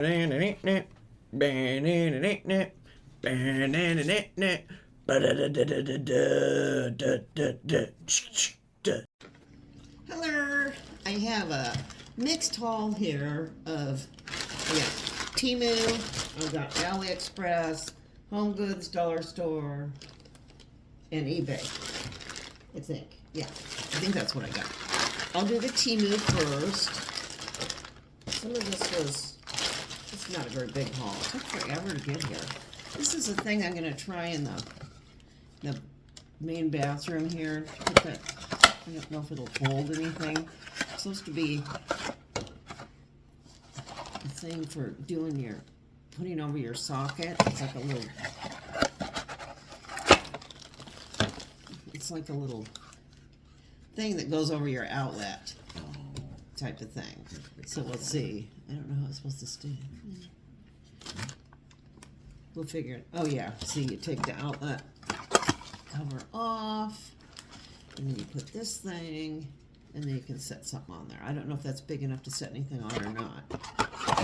Hello, I have a mixed haul here of Temu, I've got AliExpress, Home Goods, Dollar Store, and eBay. I think that's what I got. I'll do the Temu first. Some of this was, it's not a very big haul. It took forever to get here. This is a thing I'm going to try in the main bathroom here. I don't know if it'll hold anything. It's supposed to be a thing for doing your, putting over your socket. It's like a little, it's like a little thing that goes over your outlet type of thing. So let's see. I don't know how it's supposed to stay. We'll figure it. Oh yeah, see, you take the outlet cover off, and then you put this thing, and then you can set something on there. I don't know if that's big enough to set anything on or not.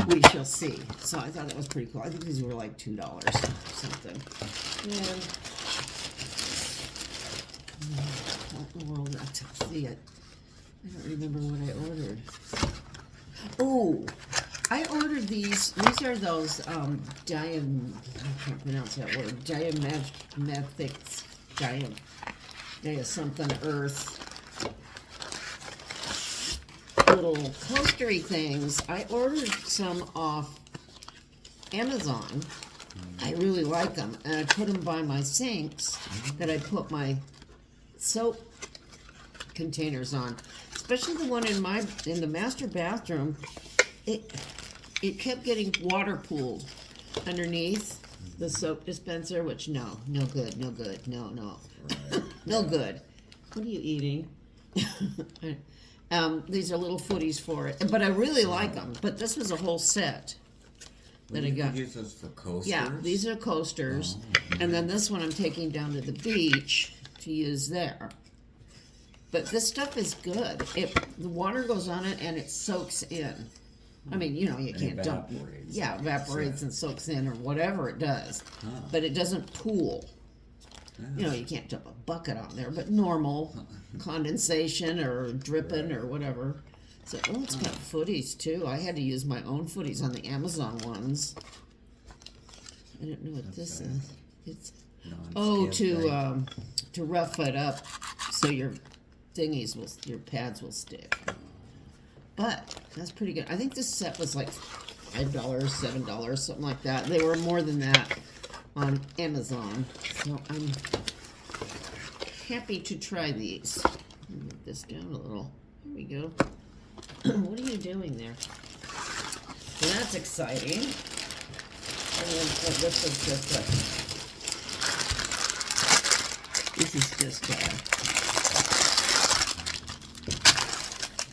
We shall see. So I thought that was pretty cool. I think these were like $2 or something. And what in the world? I see it. I don't remember what I ordered. Oh, I ordered these. These are those I can't pronounce that word. Something earth little coastery things. I ordered some off Amazon. I really like them, and I put them by my sinks that I put my soap containers on, especially the one in the master bathroom. It kept getting water pooled underneath the soap dispenser, which no good, no good, no right. No good. What are you eating? These are little footies for it, but I really like them. But this was a whole set that I got. Use those for coasters? Yeah, these are coasters, and then this one I'm taking down to the beach to use there. But this stuff is good. The water goes on it and it soaks in. I mean, you can't dump. Yeah, evaporates and soaks in or whatever it does. But it doesn't pool. You can't dump a bucket on there, but normal condensation or dripping or whatever. So, it's got footies too. I had to use my own footies on the Amazon ones. I don't know what this is. It's to rough it up so your pads will stick. But that's pretty good. I think this set was like $5, $7, something like that. They were more than that on Amazon. So I'm happy to try these. Move this down a little. Here we go. What are you doing there? So that's exciting. And then this is just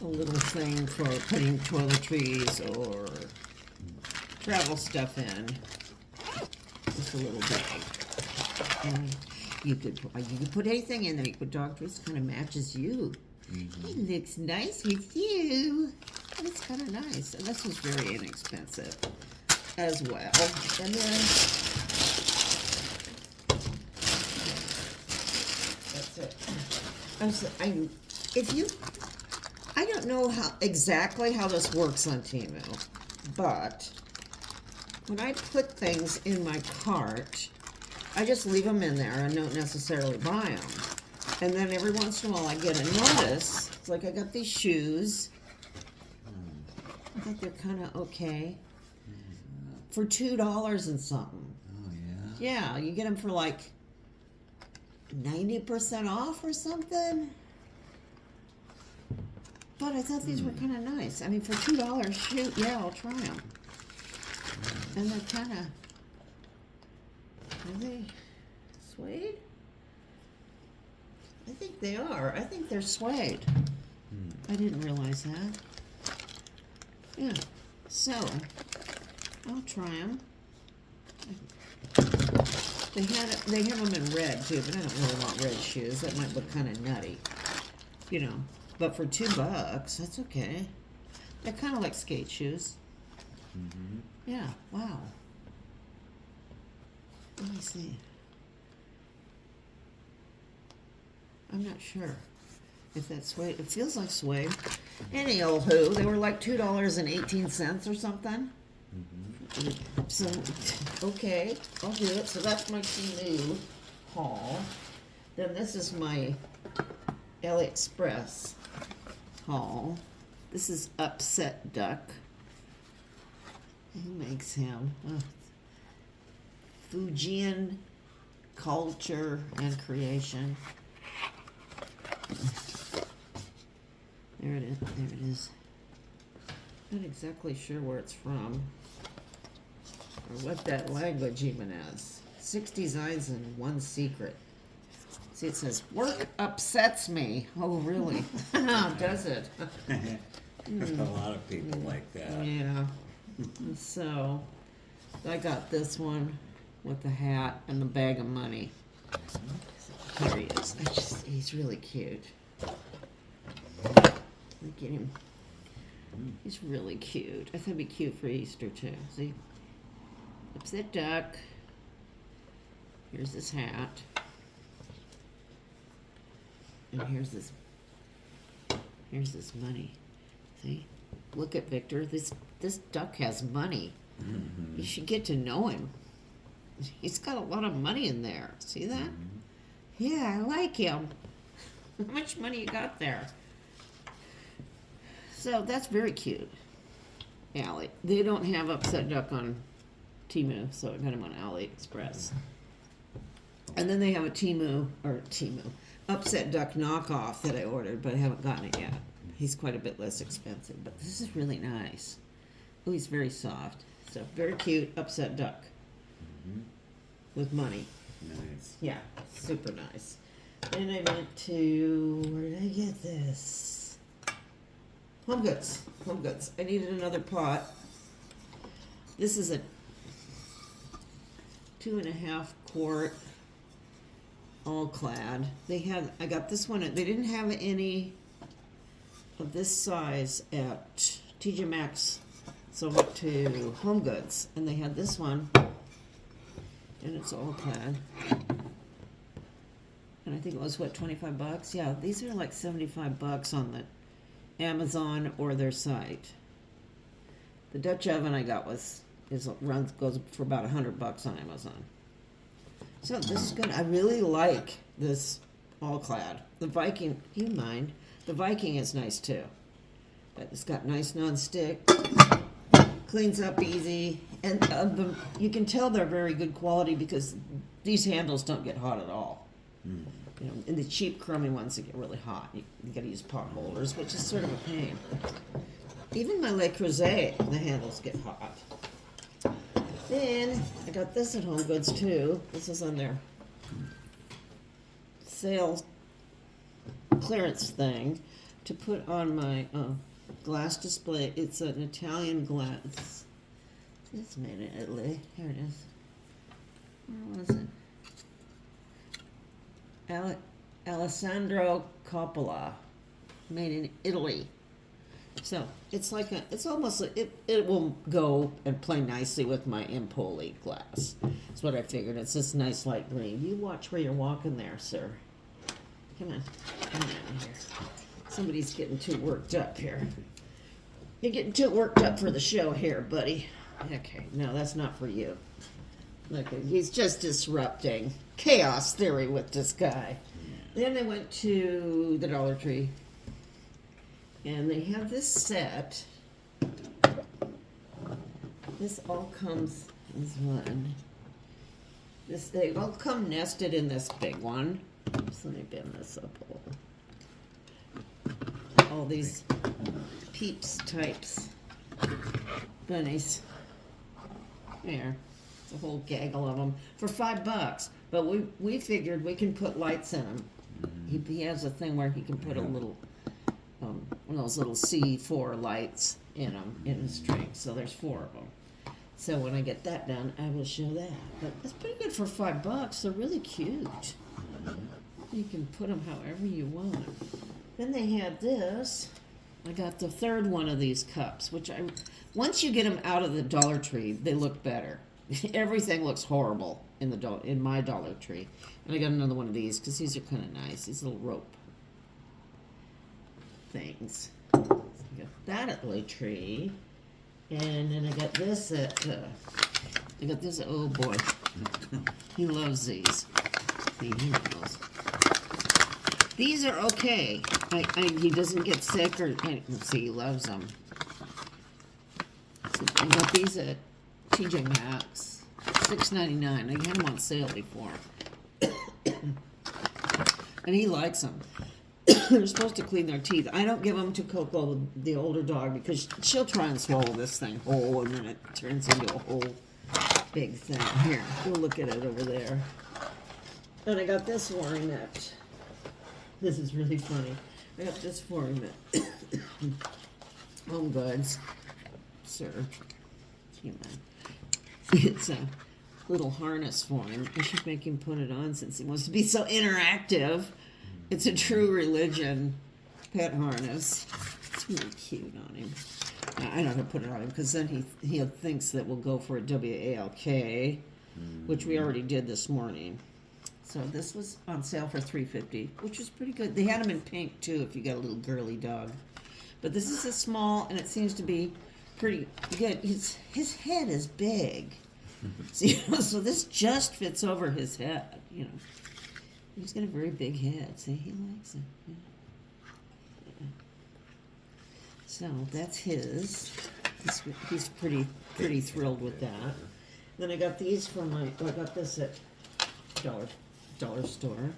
a little thing for putting toiletries or travel stuff in. Just a little bit. And you could put anything in there. You could put dog treats. Kind of matches you. It looks nice with you. It's kind of nice. And this was very inexpensive as well. And then that's it. I don't know exactly how this works on Temu, but when I put things in my cart, I just leave them in there and don't necessarily buy them. And then every once in a while I get a notice. It's like I got these shoes. I think they're kind of okay. For $2 and something. Oh, yeah? Yeah, you get them for like 90% off or something. But I thought these were kind of nice. I mean, for $2, shoot, yeah, I'll try them. And they're kind of, are they suede? I think they are. I think they're suede. I didn't realize that. Yeah, so I'll try them. They have them in red too, but I don't really want red shoes. That might look kind of nutty, But for $2, that's okay. They're kind of like skate shoes. Mm-hmm. Yeah, wow. Let me see. I'm not sure if that's suede. It feels like suede. Any old who. They were like $2.18 or something. Mm-hmm. So, okay, I'll do it. So that's my Temu haul. Then this is my AliExpress haul. This is Upset Duck. Who makes him? Oh, Fujian Culture and Creation. There it is. There it is. Not exactly sure where it's from or what that language even is. 6 designs and 1 secret. See, it says, work upsets me. Oh, really? Does it? A lot of people like that. Yeah. So, I got this one with the hat and the bag of money. Here he is. He's really cute. Look at him. He's really cute. I thought it'd be cute for Easter too. See? Upset duck. Here's his hat. And here's his money. See? Look at Victor. This duck has money. Mm-hmm. You should get to know him. He's got a lot of money in there. See that? Mm-hmm. Yeah, I like him. How much money you got there? So that's very cute. Allie. They don't have Upset Duck on Temu, so I got him on AliExpress. And then they have a Temu Upset Duck knockoff that I ordered, but I haven't gotten it yet. He's quite a bit less expensive, but this is really nice. Oh, he's very soft. So very cute Upset Duck Mm-hmm. with money. Nice. Yeah, super nice. Then I went to, where did I get this? Home Goods. Home Goods. I needed another pot. This is a 2.5 quart all clad. I got this one, they didn't have any of this size at TJ Maxx, so I went to Home Goods, and they had this one, and it's all clad. And I think it was, what, 25 bucks? Yeah, these are like 75 bucks on the Amazon or their site. The Dutch oven I got goes for about 100 bucks on Amazon. So this is good. I really like this all clad. The Viking, you mind? The Viking is nice too. But it's got nice non-stick, cleans up easy, and you can tell they're very good quality because these handles don't get hot at all. Mm. You know, in the cheap crummy ones, they get really hot. You got to use pot holders, which is sort of a pain. Even my Le Creuset, the handles get hot. Then I got this at Home Goods too. This is on their sales clearance thing to put on my glass display. It's an Italian glass. It's made in Italy. Here it is. Where was it? Alessandro Coppola, made in Italy. So it's like it's almost like it will go and play nicely with my Empoli glass. That's what I figured. It's this nice light green. You watch where you're walking there, sir. Come on here. Somebody's getting too worked up here. You're getting too worked up for the show here, buddy. Okay, no, that's not for you. Look, he's just disrupting chaos theory with this guy. Then I went to the Dollar Tree, and they have this set. This all comes as one. They all come nested in this big one. So let me bend this up a little. All these Peeps types bunnies. There. It's a whole gaggle of them for $5. But we figured we can put lights in them. He has a thing where he can put a little one of those little C4 lights in them in his drink. So there's 4 of them. So when I get that done, I will show that. But it's pretty good for $5. They're really cute. You can put them however you want. Then they had this. I got the third one of these cups, which once you get them out of the Dollar Tree, they look better. Everything looks horrible in my Dollar Tree. And I got another one of these because these are kind of nice. These little rope things. So I got that at Dollar Tree, and then I got this at. Oh boy, he loves these. He knows. These are okay. He doesn't get sick or. Let's see, he loves them. So I got these at TJ Maxx, $6.99. I had them on sale before, and he likes them. They're supposed to clean their teeth. I don't give them to Coco, the older dog, because she'll try and swallow this thing whole, and then it turns into a whole big thing. Here, go look at it over there. And I got this for him at. This is really funny. I got this for him at Home Goods. Sir, it's a little harness for him. I should make him put it on since he wants to be so interactive. It's a True Religion pet harness. It's really cute on him. I don't have to put it on him because then he thinks that we'll go for a WALK, which we already did this morning. So this was on sale for $3.50, which was pretty good. They had them in pink too if you got a little girly dog. But this is a small, and it seems to be pretty good. His head is big. So this just fits over his head, you know. He's got a very big head. See, he likes it. Yeah. Yeah. So that's his. He's pretty thrilled with that. Then I got these from I got this at dollar store.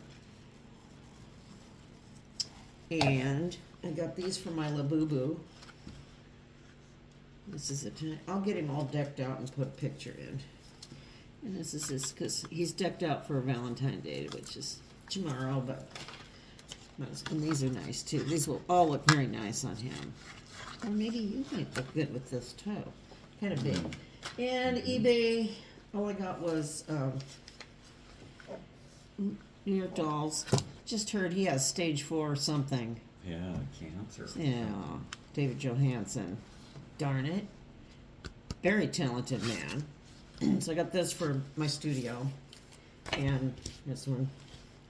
And I got these from my Labubu. This is I'll get him all decked out and put a picture in. And this is his, because he's decked out for Valentine's Day, which is tomorrow, but and these are nice too. These will all look very nice on him. Or maybe you might look good with this too. Kind of big. And eBay, all I got was New York Dolls. Just heard he has stage 4 something. Yeah, cancer. Yeah, David Johansen. Darn it. Very talented man. So I got this for my studio. And this one.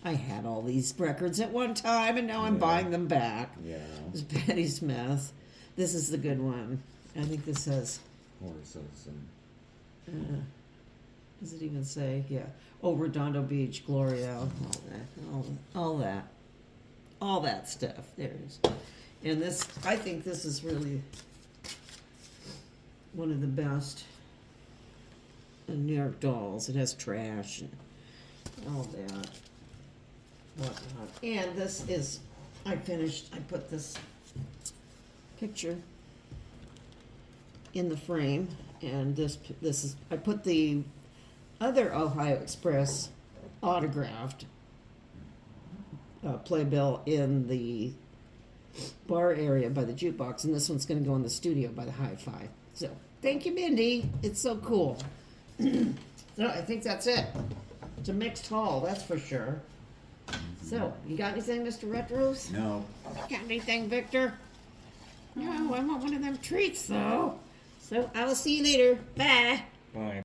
I had all these records at one time, and now I'm buying them back. Yeah. This is Patti Smith. This is the good one. I think this says... Horses and... does it even say? Yeah. Oh, Redondo Beach, Gloria, all that stuff. There it is. And this, I think this is really one of the best New York Dolls. It has trash and all that. Whatnot. And this is, I put this picture in the frame, and this is, I put the other Ohio Express autographed playbill in the bar area by the jukebox, and this one's going to go in the studio by the hi-fi. So thank you, Mindy. It's so cool. So I think that's it. It's a mixed haul, that's for sure. So you got anything, Mr. Retros? No. Got anything, Victor? No, I want one of them treats though. So I will see you later. Bye. Bye.